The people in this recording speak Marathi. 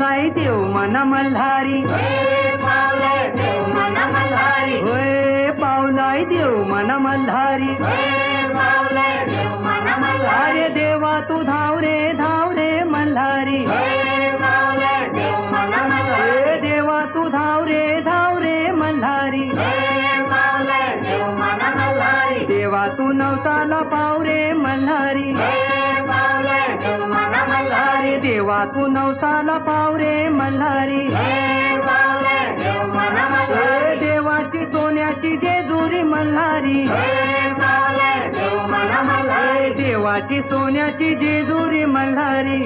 पावलाय देव मन मल्हारी होय पावलाय देव मन मल्हारी अरे देवा तू धाव रे मल्हारी देवा तू धाव रे मल्हारी देवा तू नवसाला पाव रे मल्हारी अरे देवा तू नवसाला पाव रे मल्हारी देवाची सोन्याची जेजुरी मल्हारी देवाची सोन्याची जेजुरी मल्हारी